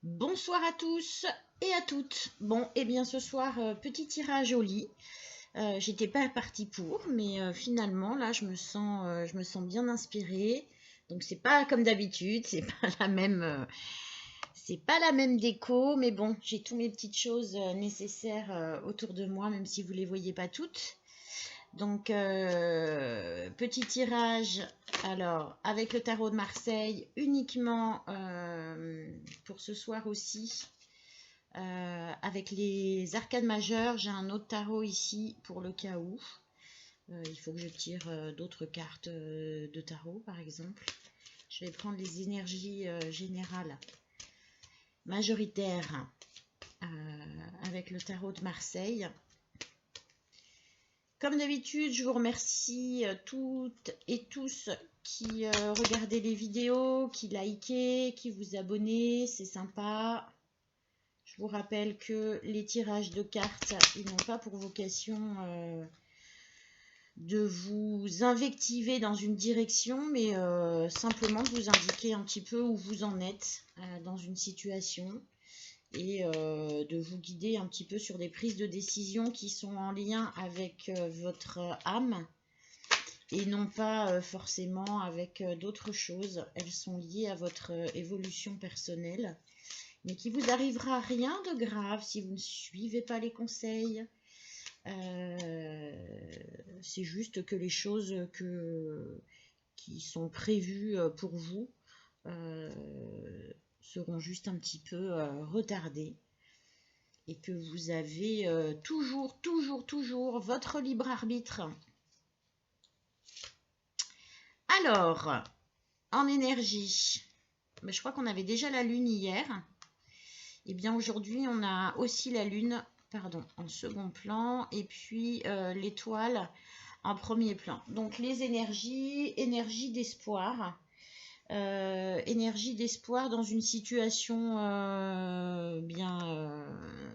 Bonsoir à tous et à toutes. Bon, et bien ce soir, petit tirage au lit. J'étais pas partie pour, mais finalement là, je me sens bien inspirée. Donc c'est pas comme d'habitude, c'est pas c'est pas la même déco, mais bon, j'ai toutes mes petites choses nécessaires autour de moi, même si vous les voyez pas toutes. Donc, petit tirage, alors, avec le tarot de Marseille, uniquement pour ce soir aussi. Avec les arcades majeures, j'ai un autre tarot ici pour le cas où. Il faut que je tire d'autres cartes de tarot, par exemple. Je vais prendre les énergies générales majoritaires avec le tarot de Marseille. Comme d'habitude, je vous remercie toutes et tous qui regardez les vidéos, qui likez, qui vous abonnez, c'est sympa. Je vous rappelle que les tirages de cartes, ils n'ont pas pour vocation de vous invectiver dans une direction, mais simplement de vous indiquer un petit peu où vous en êtes dans une situation et de vous guider un petit peu sur des prises de décision qui sont en lien avec votre âme et non pas forcément avec d'autres choses. Elles sont liées à votre évolution personnelle, mais qui vous arrivera rien de grave si vous ne suivez pas les conseils. C'est juste que les choses qui sont prévues pour vous seront juste un petit peu retardées et que vous avez toujours votre libre arbitre. Alors, en énergie, je crois qu'on avait déjà la lune hier. Et bien aujourd'hui, on a aussi la lune, en second plan, et puis l'étoile en premier plan. Donc les énergie d'espoir. Énergie d'espoir dans une situation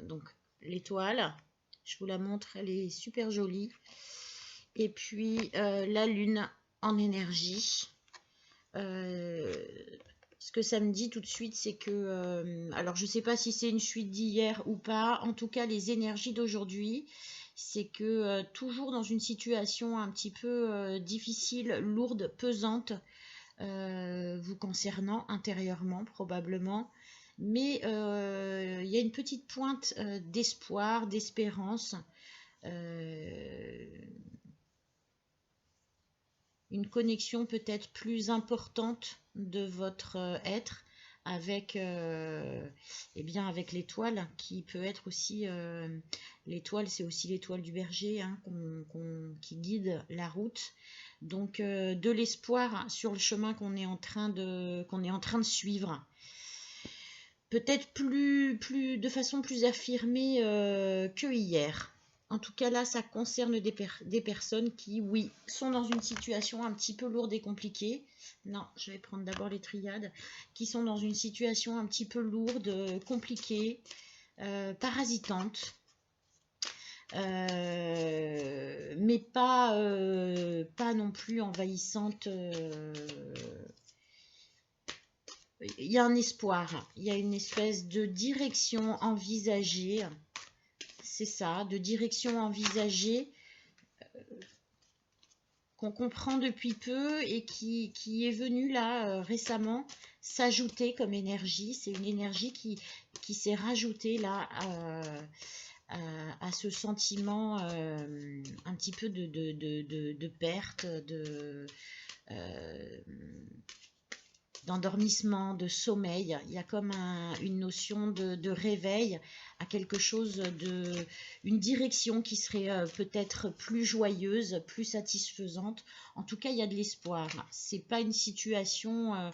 donc l'étoile, je vous la montre, elle est super jolie. Et puis la lune en énergie. Ce que ça me dit tout de suite, c'est que, alors je ne sais pas si c'est une suite d'hier ou pas, en tout cas les énergies d'aujourd'hui, c'est que toujours dans une situation un petit peu difficile, lourde, pesante, vous concernant intérieurement probablement, mais il y a une petite pointe d'espoir, d'espérance, une connexion peut-être plus importante de votre être avec, avec l'étoile qui peut être aussi, l'étoile c'est aussi l'étoile du berger hein, qui guide la route. Donc de l'espoir sur le chemin qu'on est en train de suivre. Peut-être de façon plus affirmée que hier. En tout cas, là, ça concerne des personnes qui, oui, sont dans une situation un petit peu lourde et compliquée. Non, je vais prendre d'abord les triades. Qui sont dans une situation un petit peu lourde, compliquée, parasitante. Mais pas non plus envahissante. Il y a un espoir, il y a une espèce de direction envisagée, c'est ça, de direction envisagée qu'on comprend depuis peu et qui est venue là récemment s'ajouter comme énergie. C'est une énergie qui s'est rajoutée là à ce sentiment un petit peu de perte, d'endormissement, de sommeil. Il y a comme une notion de réveil à quelque chose une direction qui serait peut-être plus joyeuse, plus satisfaisante. En tout cas, il y a de l'espoir. C'est pas une situation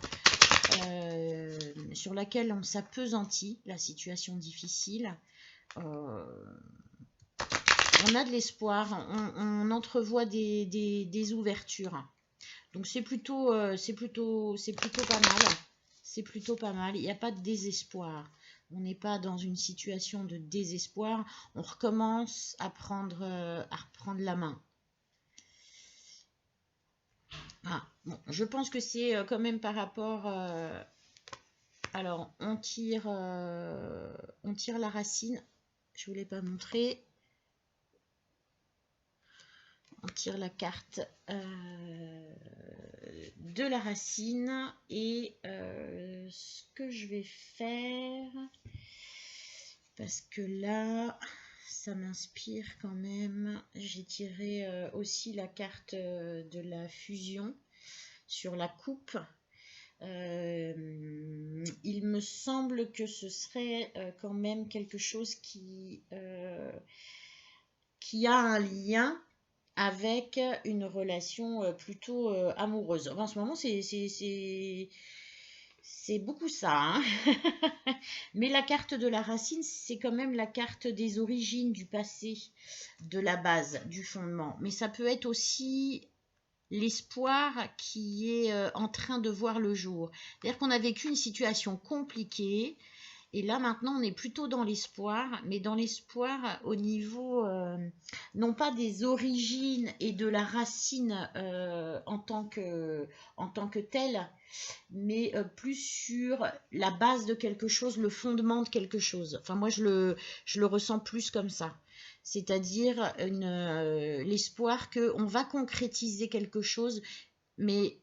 sur laquelle on s'appesantit, la situation difficile. On a de l'espoir, on entrevoit des ouvertures. Donc c'est plutôt pas mal. C'est plutôt pas mal. Il n'y a pas de désespoir. On n'est pas dans une situation de désespoir. On recommence à reprendre la main. Ah, bon, je pense que c'est quand même par rapport Alors, on tire la racine. Je ne vous l'ai pas montré. On tire la carte de la racine. Et ce que je vais faire, parce que là, ça m'inspire quand même. J'ai tiré aussi la carte de la fusion sur la coupe. Il me semble que ce serait quand même quelque chose qui a un lien avec une relation plutôt amoureuse. Enfin, en ce moment, c'est beaucoup ça, hein. Mais la carte de la racine, c'est quand même la carte des origines, du passé, de la base, du fondement. Mais ça peut être aussi l'espoir qui est en train de voir le jour. C'est-à-dire qu'on a vécu une situation compliquée et là maintenant on est plutôt dans l'espoir, mais dans l'espoir au niveau non pas des origines et de la racine en tant que telle, mais plus sur la base de quelque chose, le fondement de quelque chose. Enfin moi je le ressens plus comme ça. C'est-à-dire l'espoir qu'on va concrétiser quelque chose, mais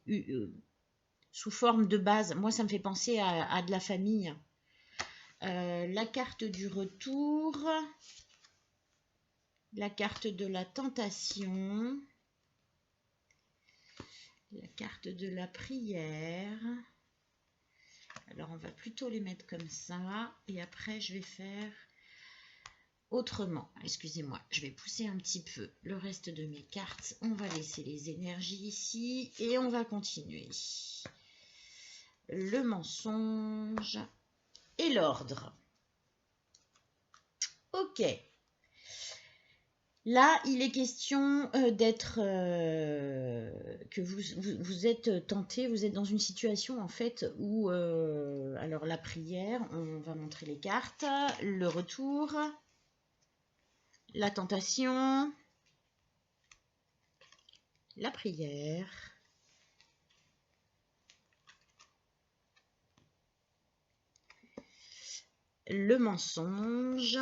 sous forme de base. Moi, ça me fait penser à de la famille. La carte du retour, la carte de la tentation, la carte de la prière. Alors, on va plutôt les mettre comme ça. Et après, je vais faire autrement. Excusez-moi, je vais pousser un petit peu le reste de mes cartes. On va laisser les énergies ici et on va continuer. Le mensonge et l'ordre. Ok. Là, il est question d'être que vous êtes tenté, vous êtes dans une situation en fait où alors la prière, on va montrer les cartes, le retour, la tentation, la prière, le mensonge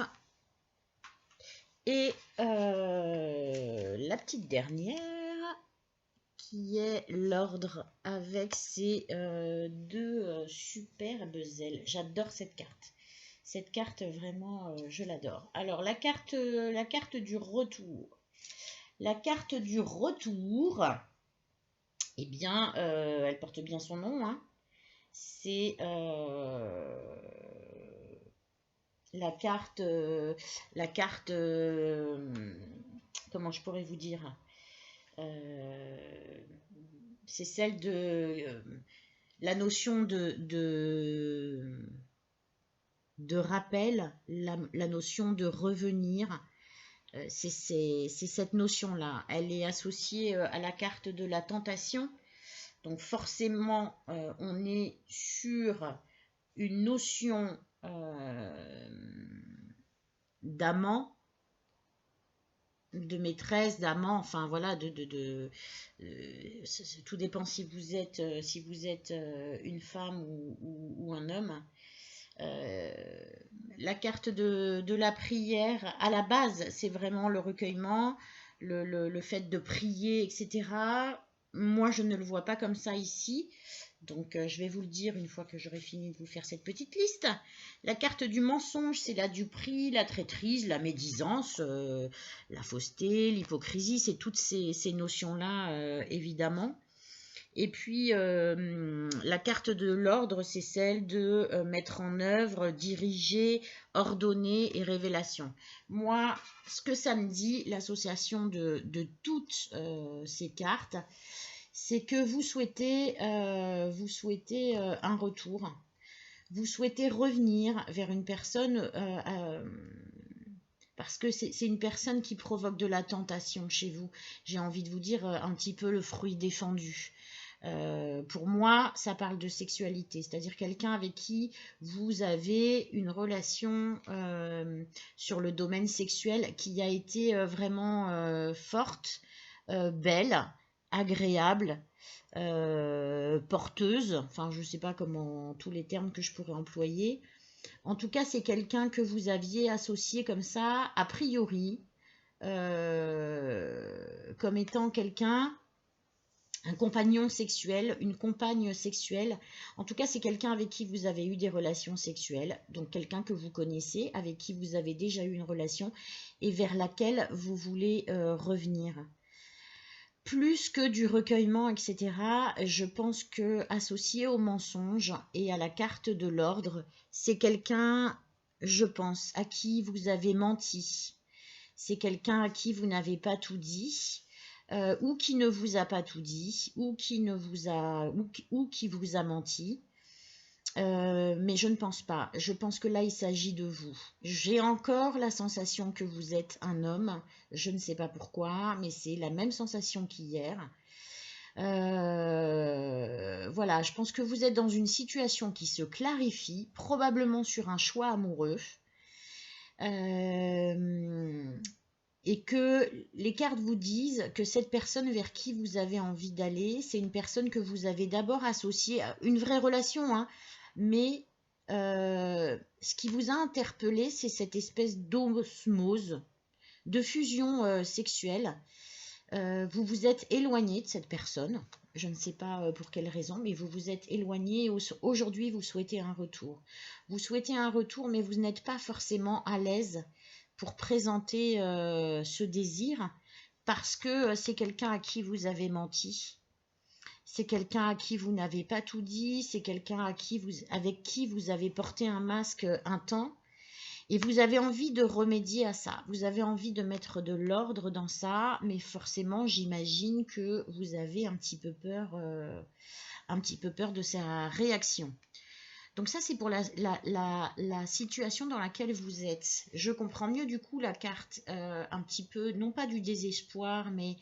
et la petite dernière qui est l'ordre avec ses deux superbes ailes. J'adore cette carte. Cette carte, vraiment, je l'adore. Alors, la carte du retour. La carte du retour, eh bien, elle porte bien son nom, hein. C'est la carte, comment je pourrais vous dire, c'est celle de la notion de rappel, la notion de revenir. C'est cette notion-là. Elle est associée à la carte de la tentation. Donc forcément, on est sur une notion d'amant, de maîtresse, d'amant, enfin voilà, tout dépend si vous êtes une femme ou un homme. La carte de la prière, à la base, c'est vraiment le recueillement, le fait de prier, etc. Moi, je ne le vois pas comme ça ici. Donc, je vais vous le dire une fois que j'aurai fini de vous faire cette petite liste. La carte du mensonge, c'est la duperie, la traîtrise, la médisance, la fausseté, l'hypocrisie, c'est toutes ces notions-là, évidemment. Et puis, la carte de l'ordre, c'est celle de mettre en œuvre, diriger, ordonner et révélation. Moi, ce que ça me dit, l'association de toutes ces cartes, c'est que vous souhaitez un retour. Vous souhaitez revenir vers une personne parce que c'est une personne qui provoque de la tentation chez vous. J'ai envie de vous dire un petit peu le fruit défendu. Pour moi, ça parle de sexualité, c'est-à-dire quelqu'un avec qui vous avez une relation sur le domaine sexuel qui a été vraiment forte, belle, agréable, porteuse, enfin je ne sais pas comment tous les termes que je pourrais employer. En tout cas, c'est quelqu'un que vous aviez associé comme ça, a priori, comme étant quelqu'un, un compagnon sexuel, une compagne sexuelle. En tout cas, c'est quelqu'un avec qui vous avez eu des relations sexuelles, donc quelqu'un que vous connaissez, avec qui vous avez déjà eu une relation et vers laquelle vous voulez revenir. Plus que du recueillement, etc., je pense que associé au mensonge et à la carte de l'ordre, c'est quelqu'un, je pense, à qui vous avez menti. C'est quelqu'un à qui vous n'avez pas tout dit, ou qui ne vous a pas tout dit, ou qui vous a menti. Mais je ne pense pas. Je pense que là, il s'agit de vous. J'ai encore la sensation que vous êtes un homme. Je ne sais pas pourquoi, mais c'est la même sensation qu'hier. Voilà, je pense que vous êtes dans une situation qui se clarifie, probablement sur un choix amoureux. Et que les cartes vous disent que cette personne vers qui vous avez envie d'aller, c'est une personne que vous avez d'abord associée à une vraie relation, hein, mais ce qui vous a interpellé, c'est cette espèce d'osmose, de fusion sexuelle. Vous vous êtes éloigné de cette personne, je ne sais pas pour quelle raison, mais vous vous êtes éloigné et aujourd'hui vous souhaitez un retour. Vous souhaitez un retour, mais vous n'êtes pas forcément à l'aise pour présenter ce désir parce que c'est quelqu'un à qui vous avez menti. C'est quelqu'un à qui vous n'avez pas tout dit, c'est quelqu'un avec qui vous avez porté un masque un temps et vous avez envie de remédier à ça. Vous avez envie de mettre de l'ordre dans ça, mais forcément, j'imagine que vous avez un petit peu peur de sa réaction. Donc ça, c'est pour la situation dans laquelle vous êtes. Je comprends mieux du coup la carte un petit peu, non pas du désespoir, mais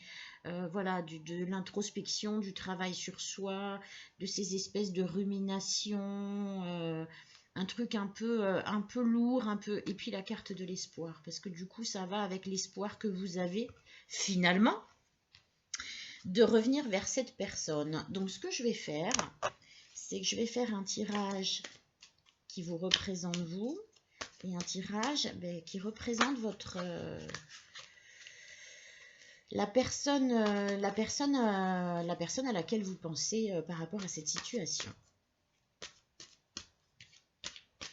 voilà, de l'introspection, du travail sur soi, de ces espèces de ruminations, un truc un peu lourd, et puis la carte de l'espoir, parce que du coup, ça va avec l'espoir que vous avez finalement de revenir vers cette personne. Donc ce que je vais faire, c'est que je vais faire un tirage qui vous représente vous et un tirage qui représente votre la personne à laquelle vous pensez par rapport à cette situation.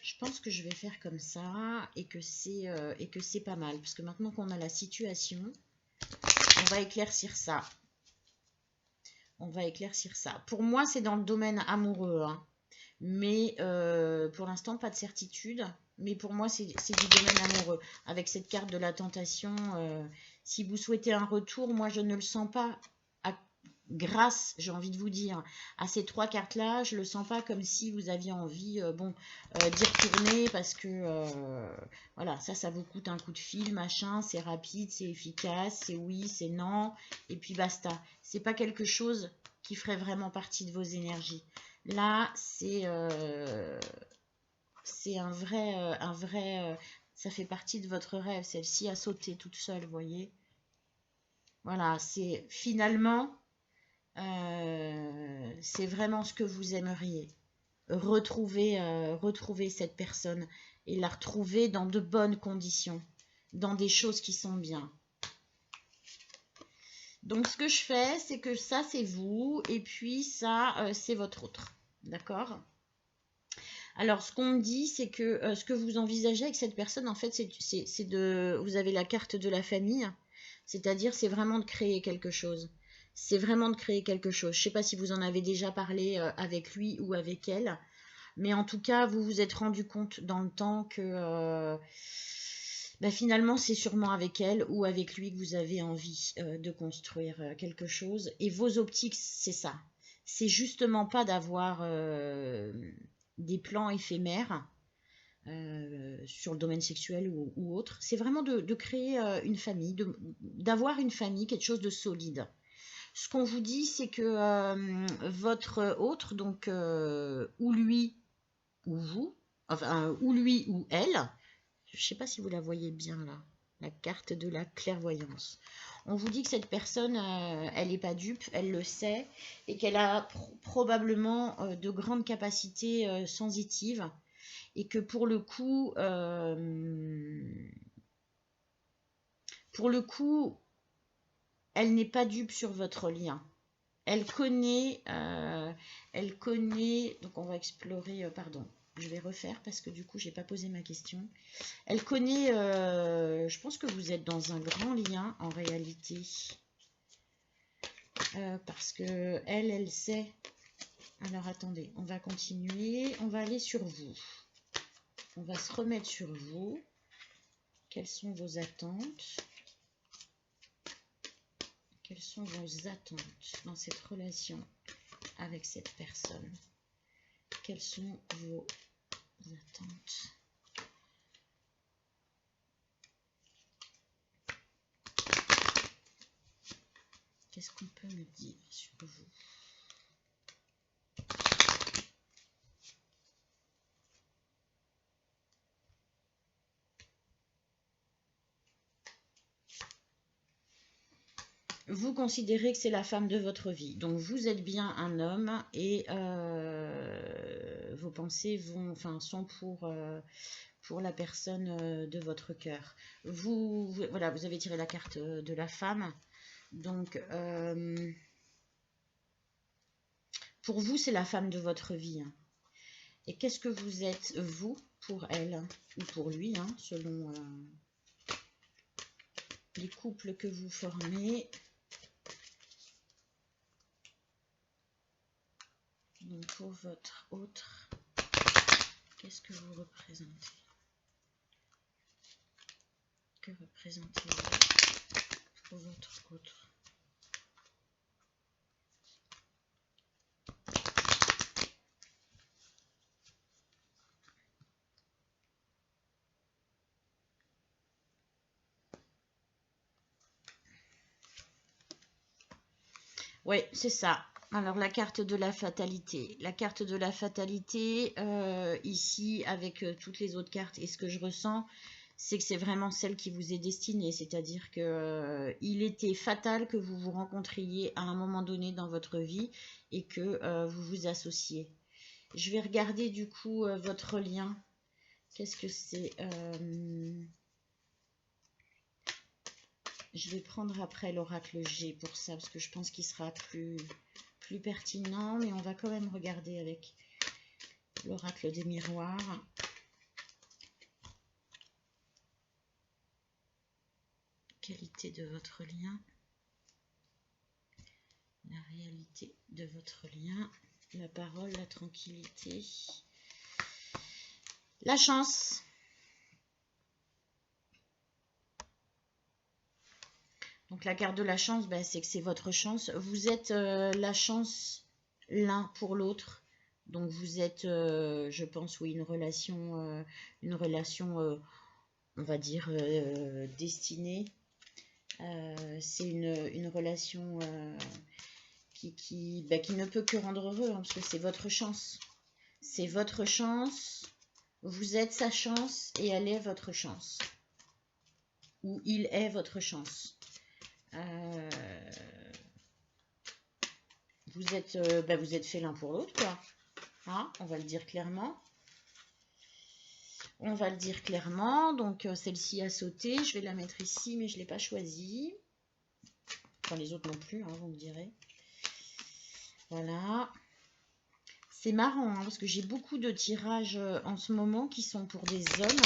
Je pense que je vais faire comme ça et que c'est pas mal parce que maintenant qu'on a la situation, on va éclaircir ça. Pour moi, c'est dans le domaine amoureux, hein. Mais pour l'instant, pas de certitude. Mais pour moi, c'est du domaine amoureux. Avec cette carte de la tentation, si vous souhaitez un retour, moi, je ne le sens pas grâce, j'ai envie de vous dire, à ces trois cartes-là. Je ne le sens pas comme si vous aviez envie d'y retourner parce que, voilà, ça vous coûte un coup de fil, machin, c'est rapide, c'est efficace, c'est oui, c'est non, et puis basta. C'est pas quelque chose qui ferait vraiment partie de vos énergies. Là, c'est un vrai, ça fait partie de votre rêve. Celle-ci a sauté toute seule, vous voyez. Voilà, c'est finalement, c'est vraiment ce que vous aimeriez. Retrouver cette personne et la retrouver dans de bonnes conditions, dans des choses qui sont bien. Donc, ce que je fais, c'est que ça, c'est vous, et puis ça, c'est votre autre. D'accord ? Alors, ce qu'on me dit, c'est que ce que vous envisagez avec cette personne, en fait, vous avez la carte de la famille, c'est-à-dire, c'est vraiment de créer quelque chose. C'est vraiment de créer quelque chose. Je ne sais pas si vous en avez déjà parlé avec lui ou avec elle, mais en tout cas, vous vous êtes rendu compte dans le temps que finalement, c'est sûrement avec elle ou avec lui que vous avez envie de construire quelque chose. Et vos optiques, c'est ça. C'est justement pas d'avoir des plans éphémères sur le domaine sexuel ou autre. C'est vraiment de créer une famille, d'avoir une famille, quelque chose de solide. Ce qu'on vous dit, c'est que votre autre, donc ou lui ou vous, enfin ou lui ou elle, je ne sais pas si vous la voyez bien là, la carte de la clairvoyance. On vous dit que cette personne, elle n'est pas dupe, elle le sait, et qu'elle a probablement de grandes capacités sensitives, et que pour le coup, elle n'est pas dupe sur votre lien. Elle connaît, donc on va explorer, pardon, je vais refaire parce que du coup, j'ai pas posé ma question. Elle connaît, je pense que vous êtes dans un grand lien en réalité, parce que elle sait. Alors attendez, on va continuer, on va aller sur vous. On va se remettre sur vous. Quelles sont vos attentes? Quelles sont vos attentes dans cette relation avec cette personne? Quelles sont vos attentes? Qu'est-ce qu'on peut me dire sur vous? Vous considérez que c'est la femme de votre vie. Donc, vous êtes bien un homme et vos pensées sont pour la personne de votre cœur. Voilà, vous avez tiré la carte de la femme. Donc, pour vous, c'est la femme de votre vie. Et qu'est-ce que vous êtes, vous, pour elle ou pour lui, selon les couples que vous formez. Donc, pour votre autre, qu'est-ce que vous représentez? Que représentez-vous pour votre autre? Oui, c'est ça. Alors, la carte de la fatalité. La carte de la fatalité, ici, avec toutes les autres cartes, et ce que je ressens, c'est que c'est vraiment celle qui vous est destinée. C'est-à-dire que il était fatal que vous vous rencontriez à un moment donné dans votre vie et que vous vous associez. Je vais regarder du coup votre lien. Qu'est-ce que c'est? Je vais prendre après l'oracle G pour ça, parce que je pense qu'il sera plus pertinent, mais on va quand même regarder avec l'oracle des miroirs. Qualité de votre lien, la réalité de votre lien, la parole, la tranquillité, la chance. Donc la carte de la chance, c'est que c'est votre chance. Vous êtes la chance l'un pour l'autre. Donc vous êtes, je pense, oui, une relation, on va dire, destinée. C'est une relation qui ne peut que rendre heureux, parce que c'est votre chance. C'est votre chance. Vous êtes sa chance et elle est votre chance. Ou il est votre chance. Vous êtes fait l'un pour l'autre, quoi. On va le dire clairement. On va le dire clairement. Donc, celle-ci a sauté. Je vais la mettre ici, mais je ne l'ai pas choisie. Enfin, les autres non plus, vous me direz. Voilà. C'est marrant, parce que j'ai beaucoup de tirages en ce moment qui sont pour des hommes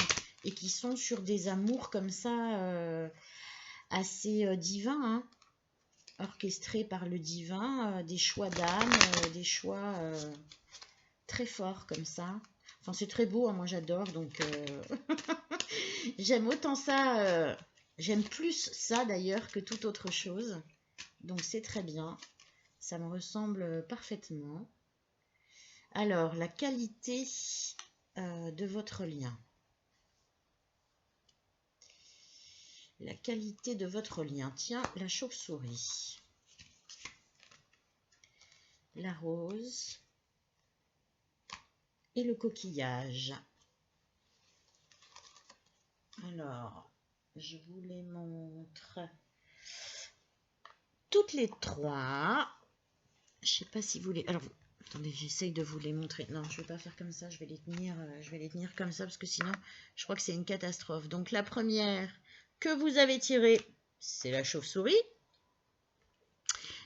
et qui sont sur des amours comme ça, assez divins, orchestrés par le divin, des choix d'âme, des choix très forts comme ça. Enfin, c'est très beau, moi j'adore, donc j'aime autant ça, j'aime plus ça d'ailleurs que toute autre chose. Donc c'est très bien, ça me ressemble parfaitement. Alors, la qualité de votre lien. La qualité de votre lien. Tiens, la chauve-souris. La rose. Et le coquillage. Alors, je vous les montre toutes les trois. Je sais pas si vous les... Alors, attendez, j'essaye de vous les montrer. Non, je vais pas faire comme ça, je vais les tenir comme ça parce que sinon, je crois que c'est une catastrophe. Donc, la première que vous avez tirée, c'est la chauve-souris.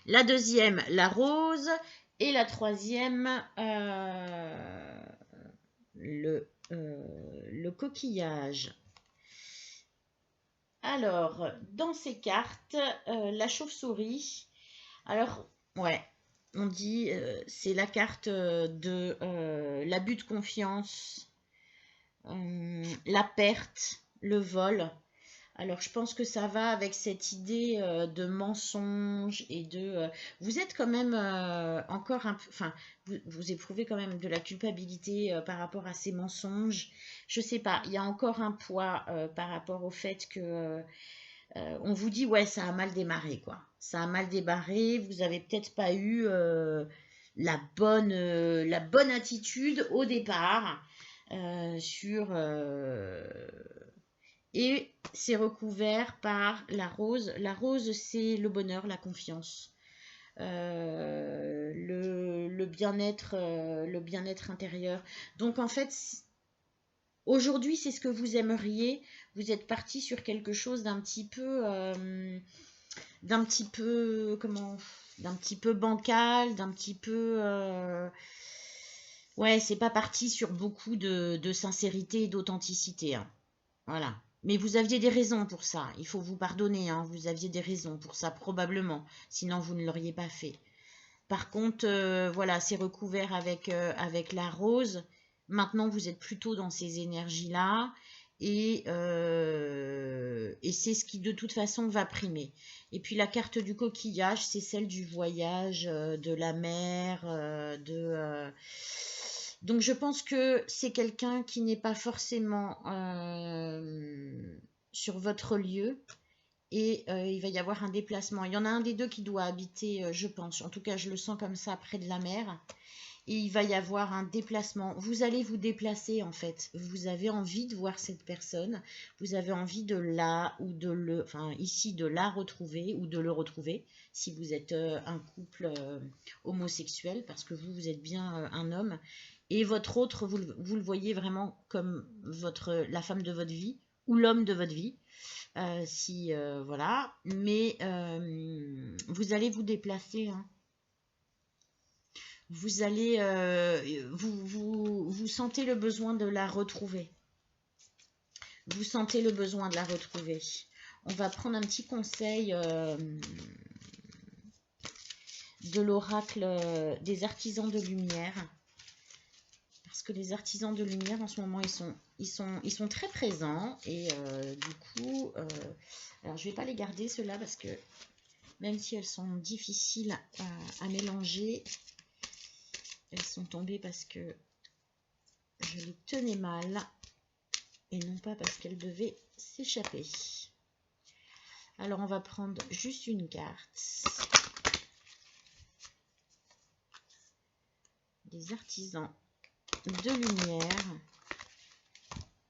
La deuxième, la rose. Et la troisième, le coquillage. Alors, dans ces cartes, la chauve-souris, alors, ouais, on dit c'est la carte de l'abus de confiance, la perte, le vol. Alors, je pense que ça va avec cette idée de mensonge et de... vous êtes quand même encore un peu... Enfin, vous éprouvez quand même de la culpabilité par rapport à ces mensonges. Je sais pas, il y a encore un poids par rapport au fait que... on vous dit, ouais, ça a mal démarré, quoi. Ça a mal démarré, vous avez peut-être pas eu la bonne attitude au départ sur... et c'est recouvert par la rose. La rose, c'est le bonheur, la confiance, le bien-être intérieur. Donc en fait, aujourd'hui, c'est ce que vous aimeriez. Vous êtes parti sur quelque chose d'un petit peu bancal, d'un petit peu... ouais, c'est pas parti sur beaucoup de sincérité et d'authenticité, hein. Voilà. Mais vous aviez des raisons pour ça. Il faut vous pardonner, hein. Vous aviez des raisons pour ça, probablement. Sinon, vous ne l'auriez pas fait. Par contre, voilà, c'est recouvert avec la rose. Maintenant, vous êtes plutôt dans ces énergies-là. Et c'est ce qui, de toute façon, va primer. Et puis, la carte du coquillage, c'est celle du voyage, de la mer, donc, je pense que c'est quelqu'un qui n'est pas forcément sur votre lieu et il va y avoir un déplacement. Il y en a un des deux qui doit habiter, je pense. En tout cas, je le sens comme ça, près de la mer. Et il va y avoir un déplacement. Vous allez vous déplacer, en fait. Vous avez envie de voir cette personne. Vous avez envie de ici, de la retrouver ou de le retrouver. Si vous êtes un couple homosexuel, parce que vous êtes bien un homme. Et votre autre, vous le voyez vraiment comme la femme de votre vie ou l'homme de votre vie. Voilà. Mais vous allez vous déplacer, hein. Vous allez, vous sentez le besoin de la retrouver. Vous sentez le besoin de la retrouver. On va prendre un petit conseil de l'oracle des artisans de lumière. Parce que les artisans de lumière, en ce moment, ils sont très présents. Et du coup, alors je ne vais pas les garder, ceux-là, parce que même si elles sont difficiles à mélanger, elles sont tombées parce que je les tenais mal et non pas parce qu'elles devaient s'échapper. Alors, on va prendre juste une carte. Des artisans de lumière.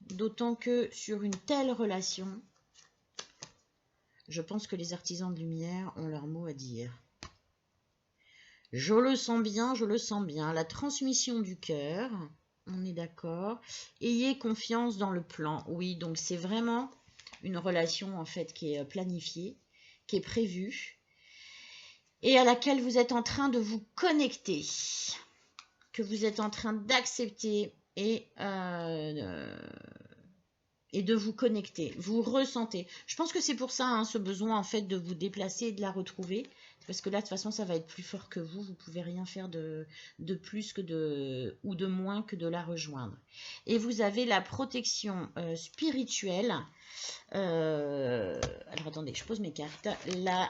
D'autant que sur une telle relation, je pense que les artisans de lumière ont leur mot à dire. Je le sens bien, je le sens bien. La transmission du cœur, on est d'accord. Ayez confiance dans le plan. Oui, donc c'est vraiment une relation en fait qui est planifiée, qui est prévue et à laquelle vous êtes en train de vous connecter, que vous êtes en train d'accepter et de vous connecter. Vous ressentez. Je pense que c'est pour ça, hein, ce besoin en fait de vous déplacer et de la retrouver. Parce que là, de toute façon, ça va être plus fort que vous. Vous ne pouvez rien faire de plus que ou de moins que de la rejoindre. Et vous avez la protection spirituelle. Alors, attendez, je pose mes cartes. La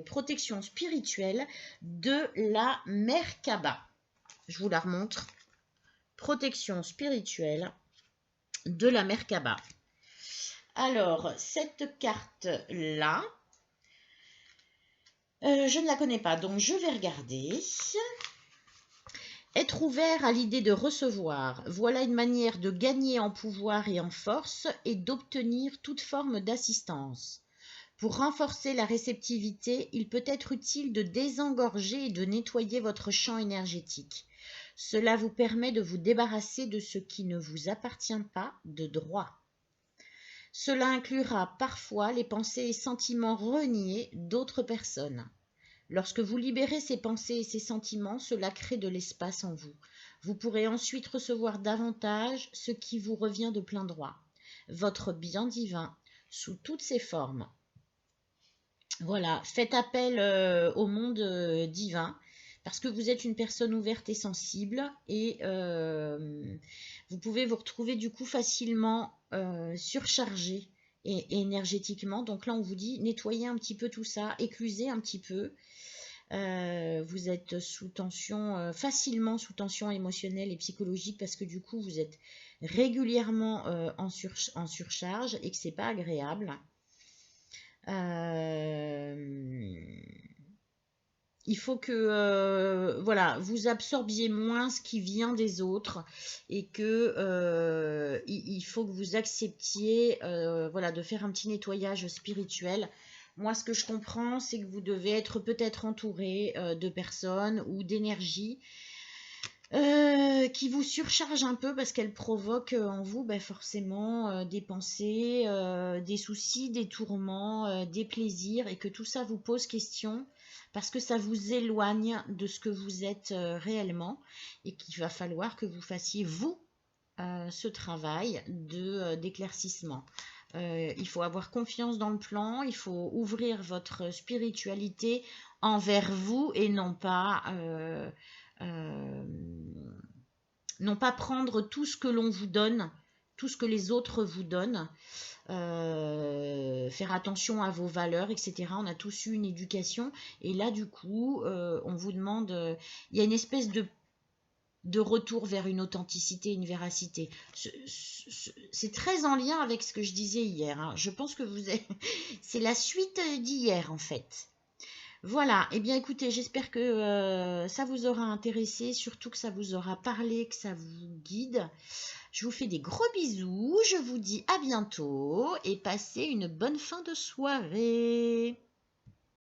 protection spirituelle de la Merkaba. Je vous la remontre. Protection spirituelle de la Merkaba. Alors, cette carte-là, je ne la connais pas, donc je vais regarder. Être ouvert à l'idée de recevoir, voilà une manière de gagner en pouvoir et en force et d'obtenir toute forme d'assistance. Pour renforcer la réceptivité, il peut être utile de désengorger et de nettoyer votre champ énergétique. Cela vous permet de vous débarrasser de ce qui ne vous appartient pas de droit. Cela inclura parfois les pensées et sentiments reniés d'autres personnes. Lorsque vous libérez ces pensées et ces sentiments, cela crée de l'espace en vous. Vous pourrez ensuite recevoir davantage ce qui vous revient de plein droit. Votre bien divin, sous toutes ses formes. Voilà, faites appel au monde divin parce que vous êtes une personne ouverte et sensible et vous pouvez vous retrouver du coup facilement surchargé et énergétiquement. Donc là, on vous dit nettoyez un petit peu tout ça, éclusez un petit peu. Vous êtes sous tension, facilement sous tension émotionnelle et psychologique parce que du coup, vous êtes régulièrement en surcharge et que c'est pas agréable. Il faut que voilà, vous absorbiez moins ce qui vient des autres et que il faut que vous acceptiez voilà, de faire un petit nettoyage spirituel. Moi, ce que je comprends, c'est que vous devez être peut-être entouré de personnes ou d'énergie qui vous surcharge un peu parce qu'elle provoque en vous forcément des pensées, des soucis, des tourments, des plaisirs et que tout ça vous pose question parce que ça vous éloigne de ce que vous êtes réellement et qu'il va falloir que vous fassiez vous ce travail d'éclaircissement. Il faut avoir confiance dans le plan, il faut ouvrir votre spiritualité envers vous et non pas prendre tout ce que l'on vous donne, tout ce que les autres vous donnent, faire attention à vos valeurs, etc. On a tous eu une éducation et là du coup on vous demande, il y a une espèce de retour vers une authenticité, une véracité. C'est très en lien avec ce que je disais hier, hein. Je pense que c'est la suite d'hier en fait. Voilà, eh bien écoutez, j'espère que ça vous aura intéressé, surtout que ça vous aura parlé, que ça vous guide. Je vous fais des gros bisous, je vous dis à bientôt et passez une bonne fin de soirée.